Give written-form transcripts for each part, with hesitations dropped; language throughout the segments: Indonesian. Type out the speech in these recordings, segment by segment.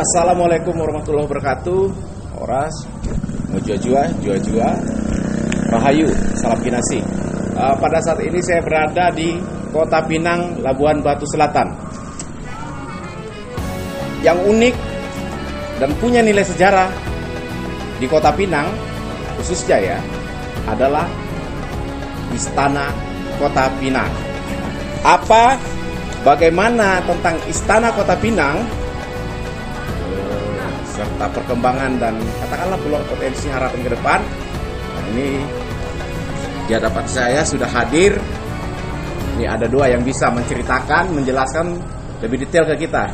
Assalamualaikum warahmatullahi wabarakatuh. Oras, jua-jua, rahayu, salam kinasi. Pada saat ini saya berada di Kota Pinang, Labuan Batu Selatan. Yang unik dan punya nilai sejarah di Kota Pinang, khususnya ya, adalah Istana Kota Pinang. Bagaimana tentang Istana Kota Pinang, serta perkembangan dan katakanlah peluang potensi harapan ke depan. Nah, ini di hadapan saya sudah hadir. Ini ada dua yang bisa menceritakan, menjelaskan lebih detail ke kita.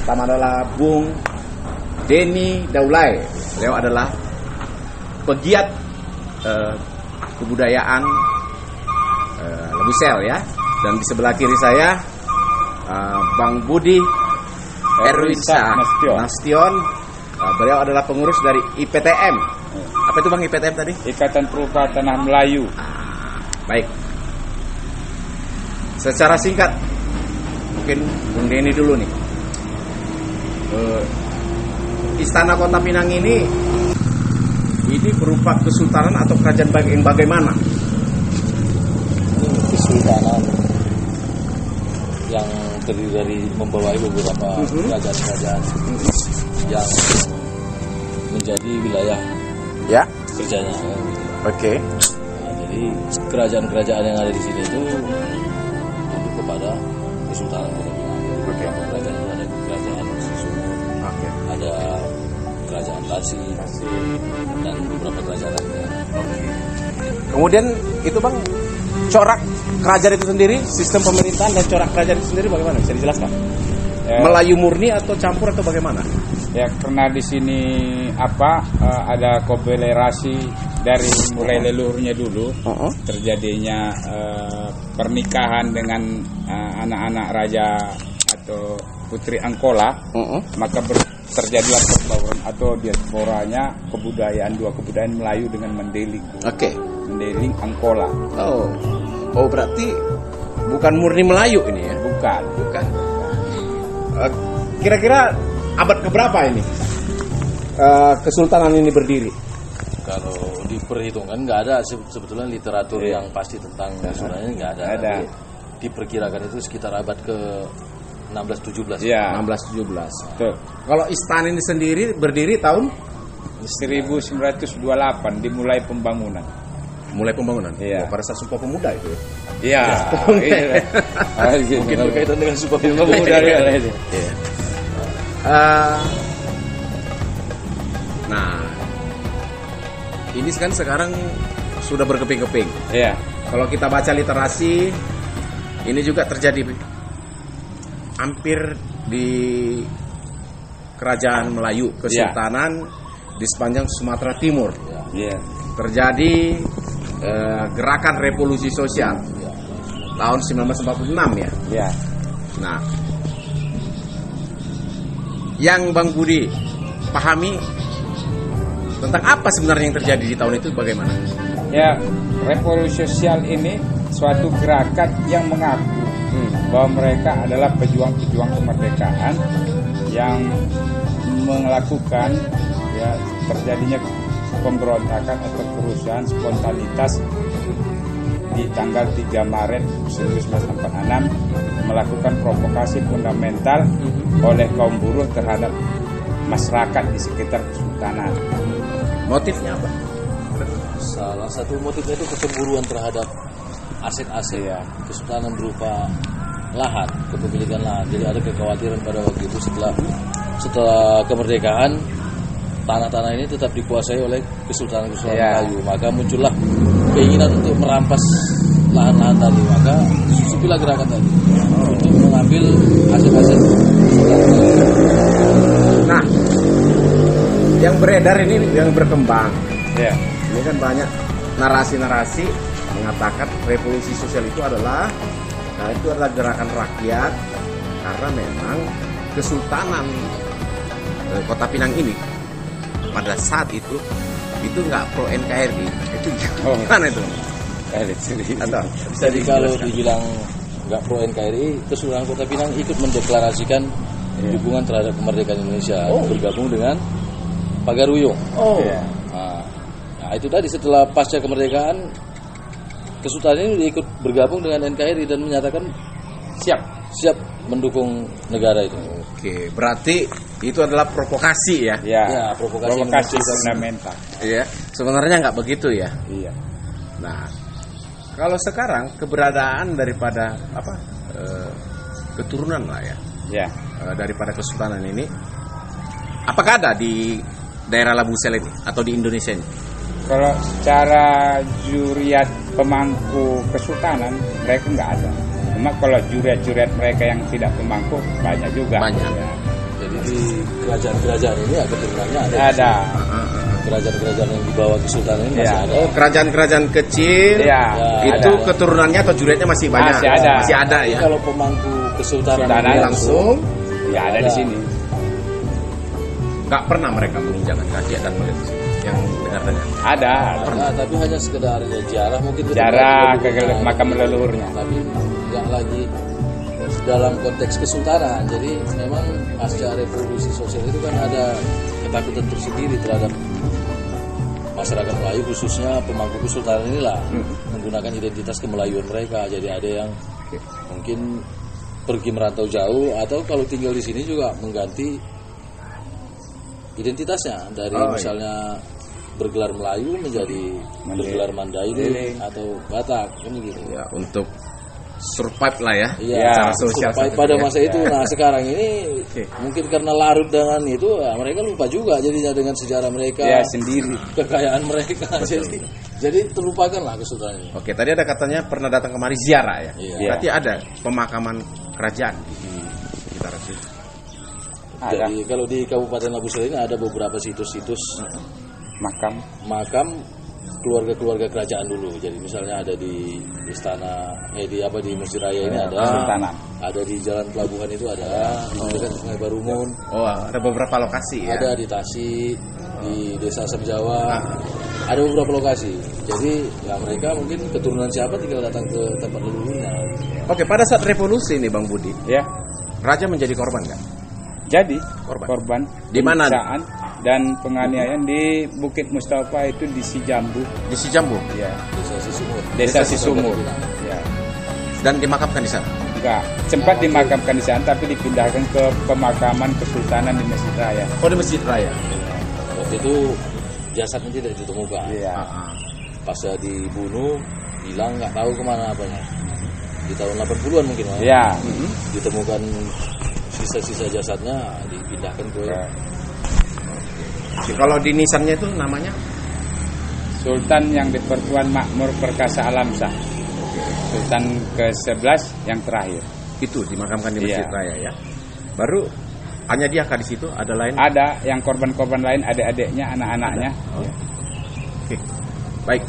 Pertama adalah Bung Denny Daulay. Beliau adalah pegiat kebudayaan Lebusel ya. Dan di sebelah kiri saya Bang Budi Erwinsa Nastion. Beliau adalah pengurus dari IPTM. Apa itu Bang IPTM tadi? Ikatan Perubahan Tanah Melayu. Baik. Secara singkat, mungkin Bung Denny dulu nih. Istana Kota Pinang ini berupa kesultanan atau kerajaan yang bagaimana? Kesultanan yang terdiri dari membawahi beberapa kerajaan-kerajaan yang menjadi wilayah ya kerjanya. Oke. Nah, jadi kerajaan-kerajaan yang ada di sini itu tunduk kepada Kesultanan Kota Pinang. Beberapa kerajaan itu ada kerajaan Sumur, ada kerajaan Lasi, dan beberapa kerajaan lainnya. Kemudian itu Bang, corak kerajaan itu sendiri, sistem pemerintahan dan corak kerajaan itu sendiri bagaimana? Bisa dijelaskan? Melayu murni atau campur atau bagaimana? Ya, karena di sini ada kobelerasi dari mulai leluhurnya dulu, terjadinya pernikahan dengan anak-anak raja atau putri Angkola, maka terjadilah perbauran atau diasporanya dua kebudayaan Melayu dengan Mendeling. Mendeling Angkola. Oh berarti bukan murni Melayu ini ya? Bukan. Kira-kira abad keberapa ini kesultanan ini berdiri? Kalau diperhitungkan nggak ada sebetulnya literatur yang pasti tentang kesultanan, nggak ada. Diperkirakan itu sekitar abad ke 16-17. Ya, 16-17. Kalau istana ini sendiri berdiri tahun 1928 dimulai pembangunan. Iya. Pada saat Sumpah Pemuda itu. Iya. Mungkin berkaitan dengan Sumpah Pemuda. Nah, ini kan sekarang sudah berkeping-keping. Iya. Kalau kita baca literasi, ini juga terjadi hampir di kerajaan Melayu, kesultanan di sepanjang Sumatera Timur. Terjadi gerakan revolusi sosial tahun 1946 ya. Nah, yang Bang Budi pahami tentang apa sebenarnya yang terjadi di tahun itu bagaimana? Ya, revolusi sosial ini suatu gerakan yang mengaku bahwa mereka adalah pejuang-pejuang kemerdekaan yang melakukan terjadinya pemberontakan atau kerusuhan spontanitas di tanggal 3 Maret 1946 melakukan provokasi fundamental oleh kaum buruh terhadap masyarakat di sekitar kesultanan. Motifnya apa? Salah satu motifnya itu kecemburuan terhadap aset-aset kesultanan berupa lahan, kepemilikan lahan. Jadi ada kekhawatiran pada waktu itu setelah kemerdekaan tanah-tanah ini tetap dikuasai oleh kesultanan Melayu. Maka muncullah keinginan untuk merampas lahan-lahan tadi. Maka disusupilah gerakan tadi untuk mengambil aset-aset. Nah, yang beredar ini yang berkembang. Ini kan banyak narasi-narasi mengatakan revolusi sosial itu adalah gerakan rakyat karena memang kesultanan Kota Pinang ini pada saat itu nggak pro NKRI. Itu gimana itu? Jadi kalau dibilang nggak pro NKRI, Kesultanan Kota Pinang ikut mendeklarasikan dukungan terhadap kemerdekaan Indonesia, bergabung dengan Pagaruyung. Nah, itu tadi setelah pasca kemerdekaan, Kesultanan ini ikut bergabung dengan NKRI dan menyatakan siap mendukung negara itu. Oke, berarti itu adalah provokasi ya? Ya, provokasi fundamental. Iya, sebenarnya nggak begitu ya? Iya. Nah, kalau sekarang keberadaan daripada keturunan lah ya, daripada Kesultanan ini, apakah ada di daerah Labusel ini atau di Indonesia ini? Kalau secara juriat pemangku Kesultanan mereka nggak ada. Cuma kalau juriat-juriat mereka yang tidak pemangku banyak juga. Banyak. Ya. Jadi di kerajaan-kerajaan ini keturunannya ada. Ada. Kerajaan-kerajaan yang di bawah Kesultanan ini masih ada. Oh, kerajaan-kerajaan kecil. Ya, itu ada. keturunannya atau juriatnya masih banyak. Masih ada ya. Kalau pemangku Kesultanan langsung ya ada di sini. Nggak pernah mereka menginjakan kaki dan melihat yang benar-benar ada. Tapi hanya sekedar ziarah mungkin ziarah ke makam leluhurnya. Tapi nggak lagi dalam konteks kesultanan. Jadi memang pasca revolusi sosial itu kan ada ketakutan tersendiri terhadap masyarakat Melayu, khususnya pemangku kesultanan inilah menggunakan identitas kemelayuan mereka. Jadi ada yang mungkin pergi merantau jauh atau kalau tinggal di sini juga mengganti identitasnya dari misalnya bergelar Melayu menjadi bergelar Mandailing atau Batak kan gitu. Ya, untuk survive lah ya. Secara sosial pada masa itu. Nah, sekarang ini mungkin karena larut dengan itu mereka lupa juga jadinya dengan sejarah mereka sendiri, kekayaan mereka. jadi terlupakanlah Kesultanan ini. Oke, tadi ada katanya pernah datang kemari ziarah ya. Berarti ada pemakaman kerajaan di sekitar situ. Jadi kalau di Kabupaten Labusel ini ada beberapa situs-situs makam keluarga-keluarga kerajaan dulu. Jadi misalnya ada di istana di Masjid Raya ini ada di Jalan Pelabuhan itu ada di dekat Sungai Barumun. Oh, ada beberapa lokasi ya. Ada di Tasik, di Desa Asam Jawa. Ada beberapa lokasi. Jadi ya mereka mungkin keturunan siapa tinggal datang ke tempat leluhurnya. Oke, pada saat revolusi ini Bang Budi, raja menjadi korban nggak? Jadi korban di mana? Dan penganiayaan di Bukit Mustafa itu di Sijambu. Di Sijambu? Ya. Desa Sisumur. Ya. Dan dimakamkan di sana? Enggak, sempat dimakamkan di sana tapi dipindahkan ke pemakaman Kesultanan di Masjid Raya. Oh, di Masjid Raya. Waktu itu jasadnya tidak ditemukan. Pas dibunuh, hilang nggak tahu kemana apanya. Di tahun 80-an mungkin ditemukan sisa-sisa jasadnya dipindahkan ke kalau di nisannya itu namanya Sultan yang di-Pertuan Makmur Perkasa Alamsyah. Sultan ke-11 yang terakhir. Itu dimakamkan di Masjid Raya ya. Baru hanya dia di situ, ada lain? Ada yang korban-korban lain, adik-adiknya, anak-anaknya. Oke. Baik.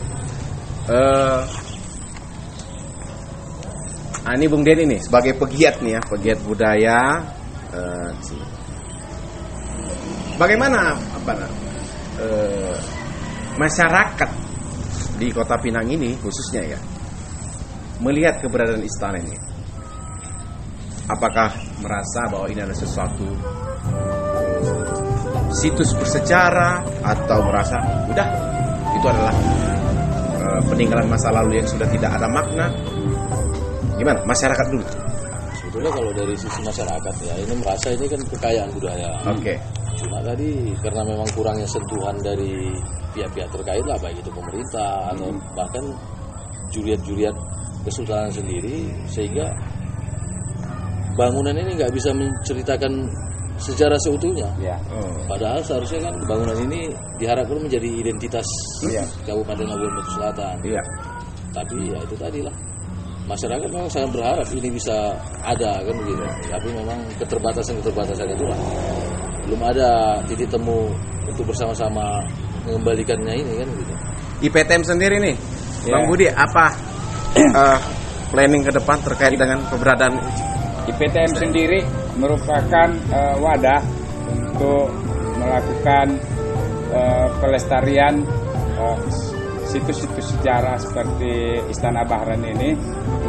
Ini Bung Denny nih sebagai pegiat nih ya, pegiat budaya. Bagaimana masyarakat di Kota Pinang ini khususnya ya melihat keberadaan istana ini? Apakah merasa bahwa ini adalah sesuatu situs bersejarah atau merasa udah itu adalah peninggalan masa lalu yang sudah tidak ada makna? Gimana masyarakat dulu? Sebetulnya kalau dari sisi masyarakat ya ini merasa ini kan kekayaan budaya. Cuma tadi karena memang kurangnya sentuhan dari pihak-pihak terkait lah, baik itu pemerintah atau bahkan juriat-juriat kesultanan sendiri, sehingga bangunan ini nggak bisa menceritakan sejarah seutuhnya. Padahal seharusnya kan bangunan ini diharapkan menjadi identitas Kabupaten Labuan Batu Selatan. Tapi ya itu tadi lah. Masyarakat memang sangat berharap ini bisa ada kan begitu. Tapi memang keterbatasan itulah. Belum ada titik temu untuk bersama-sama mengembalikannya ini kan gitu. IPTM sendiri nih, Bang Budi, apa planning ke depan terkait dengan keberadaan IPTM sendiri merupakan wadah untuk melakukan pelestarian situs-situs sejarah seperti Istana Bahran ini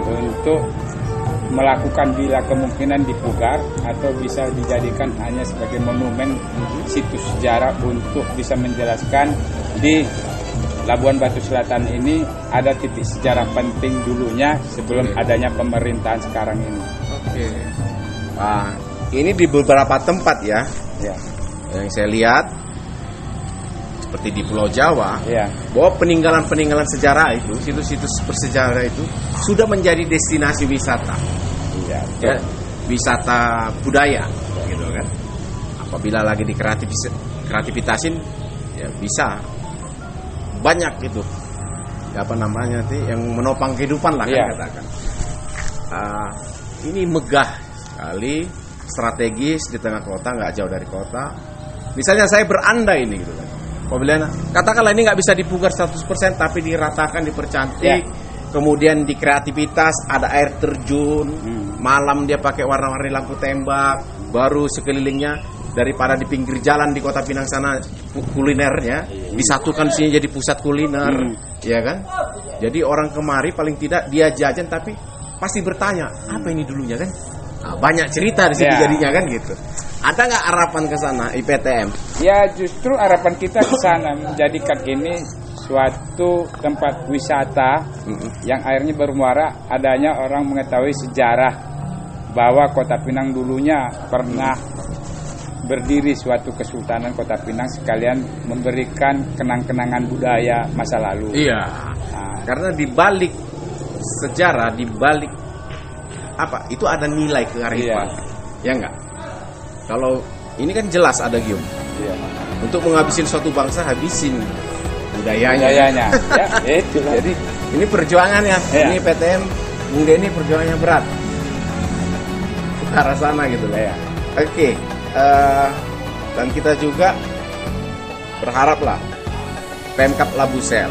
untuk melakukan bila kemungkinan dipugar atau bisa dijadikan hanya sebagai monumen situs sejarah untuk bisa menjelaskan di Labuan Batu Selatan ini ada titik sejarah penting dulunya sebelum adanya pemerintahan sekarang ini. Oke. Nah, ini di beberapa tempat ya, Ya, yang saya lihat seperti di Pulau Jawa, ya, bahwa peninggalan-peninggalan sejarah itu, situs-situs bersejarah itu sudah menjadi destinasi wisata, iya. ya, wisata budaya, gitu kan. Apabila lagi kreativitasin, ya bisa banyak gitu, apa namanya nanti yang menopang kehidupan lah kan Iya. katakan. Ini megah sekali, strategis di tengah kota, nggak jauh dari kota. Misalnya saya berandai ini gitu kan. Apabila katakanlah ini nggak bisa dipugar 100%, tapi diratakan, dipercantik, kemudian di kreativitas ada air terjun, malam dia pakai warna-warni lampu tembak, baru sekelilingnya daripada di pinggir jalan di Kota Pinang sana kulinernya disatukan di sini jadi pusat kuliner, ya kan? Jadi orang kemari paling tidak dia jajan tapi pasti bertanya apa ini dulunya kan? Nah, banyak cerita di sini jadinya kan gitu. Ada nggak harapan ke sana IPTM? Ya, justru harapan kita ke sana menjadikan ini suatu tempat wisata yang akhirnya bermuara adanya orang mengetahui sejarah bahwa Kota Pinang dulunya pernah berdiri suatu kesultanan Kota Pinang, sekalian memberikan kenang-kenangan budaya masa lalu. Iya. Karena di balik sejarah, di balik apa itu ada nilai kearifan, ya enggak? Kalau ini kan jelas ada Gium. Iya. Untuk menghabisin suatu bangsa habisin budayanya. Ya, itu. Jadi ini perjuangannya. Iya. Ini PTM Bung Denny perjuangannya berat ke arah sana gitu lah ya. Oke. Dan kita juga berharaplah Pemkab Labusel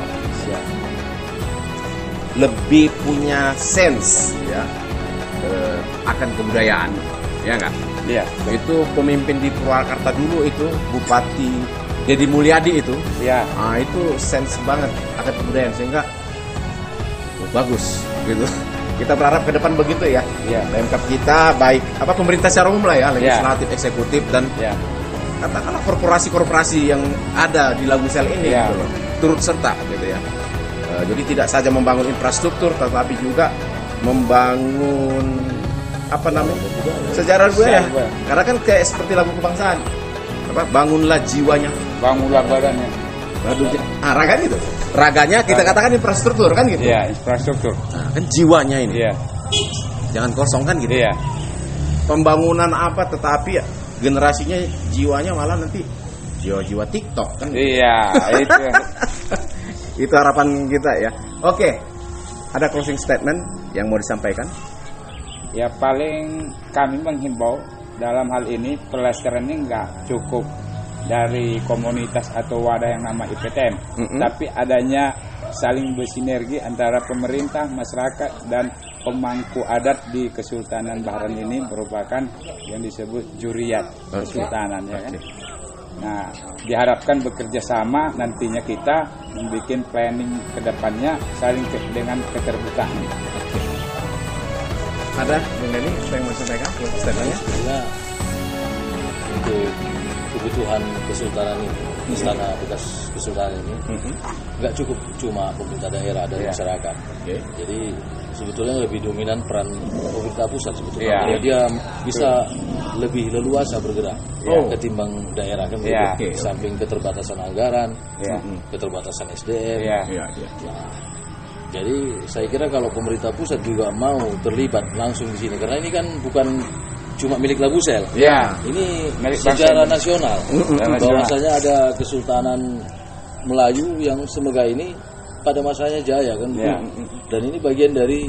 lebih punya sense ya akan kebudayaan, ya enggak? Iya. Itu pemimpin di Purwakarta dulu itu Bupati Deddy Mulyadi itu, Iya. nah itu sense banget akan kebudayaan sehingga bagus gitu. Kita berharap ke depan begitu ya. Iya. Pemkab kita baik apa pemerintah secara umum lah ya, legislatif, eksekutif dan katakanlah korporasi-korporasi yang ada di Labusel ini gitu loh, turut serta gitu ya. Jadi tidak saja membangun infrastruktur tetapi juga membangun apa namanya sejarah budaya. Karena kan kayak seperti lagu kebangsaan, apa bangunlah jiwanya, bangunlah badannya. Raga gitu. Raganya kita katakan infrastruktur kan gitu. Iya, infrastruktur. Nah, kan jiwanya ini. Iya. Jangan kosong kan gitu. Iya. Pembangunan apa tetapi ya, generasinya jiwanya malah nanti jiwa-jiwa TikTok kan. Iya, itu. Itu harapan kita ya. Oke. Ada closing statement yang mau disampaikan? Ya paling kami menghimbau dalam hal ini pelestarian ini nggak cukup dari komunitas atau wadah yang nama IPTM, tapi adanya saling bersinergi antara pemerintah, masyarakat dan pemangku adat di Kesultanan Bahran ini merupakan yang disebut juriyat kesultanan ya kan. Nah, diharapkan bekerja sama nantinya kita membuat planning ke depannya saling dengan keterbukaan. Ada Bung Denny yang mau sampaikan statementnya? Sebenarnya untuk kebutuhan kesultanan ini, istana bekas kesultanan ini nggak cukup cuma pemerintah daerah dan masyarakat. Jadi sebetulnya lebih dominan peran pemerintah pusat sebetulnya. Dia bisa lebih leluasa bergerak ketimbang daerah kan begitu. Samping keterbatasan anggaran, keterbatasan SDM. Jadi saya kira kalau pemerintah pusat juga mau terlibat langsung di sini, karena ini kan bukan cuma milik Labusel. Ini milik sejarah nasional. Bahwasanya ada Kesultanan Melayu yang semoga ini pada masanya jaya kan. Dan ini bagian dari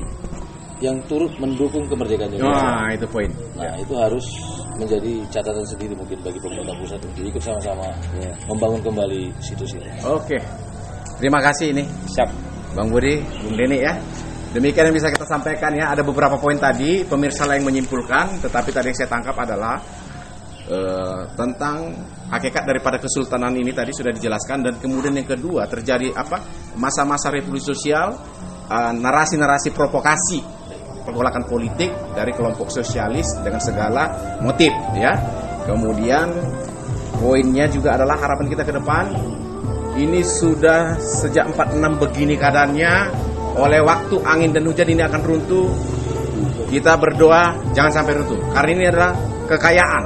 yang turut mendukung kemerdekaan Indonesia. Nah, itu poin. Nah, itu harus menjadi catatan sendiri mungkin bagi pemerintah pusat untuk ikut sama-sama membangun kembali situs ini. Oke. Terima kasih ini. Siap. Bang Budi, Bung Denny ya. Demikian yang bisa kita sampaikan ya. Ada beberapa poin tadi, pemirsa yang menyimpulkan, tetapi tadi yang saya tangkap adalah tentang hakikat daripada kesultanan ini tadi sudah dijelaskan, dan kemudian yang kedua terjadi apa? Masa-masa revolusi sosial, narasi-narasi provokasi pergolakan politik dari kelompok sosialis dengan segala motif ya. Kemudian poinnya juga adalah harapan kita ke depan. Ini sudah sejak 46 begini keadaannya, oleh waktu angin dan hujan ini akan runtuh. Kita berdoa jangan sampai runtuh, karena ini adalah kekayaan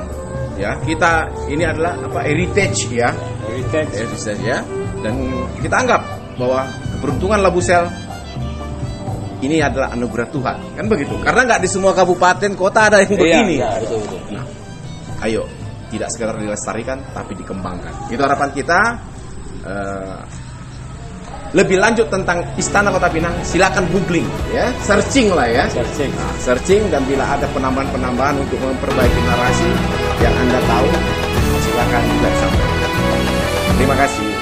ya. Kita ini adalah heritage ya. Heritage ya. Dan kita anggap bahwa keberuntungan Labusel ini adalah anugerah Tuhan, kan begitu? Karena nggak di semua kabupaten kota ada yang begini. Iya, betul. Nah, ayo tidak sekedar dilestarikan, tapi dikembangkan. Itu harapan kita. Lebih lanjut tentang Istana Kota Pinang, silakan googling ya, searching lah ya. Searching dan bila ada penambahan-penambahan untuk memperbaiki narasi yang Anda tahu, silakan juga sampaikan. Terima kasih.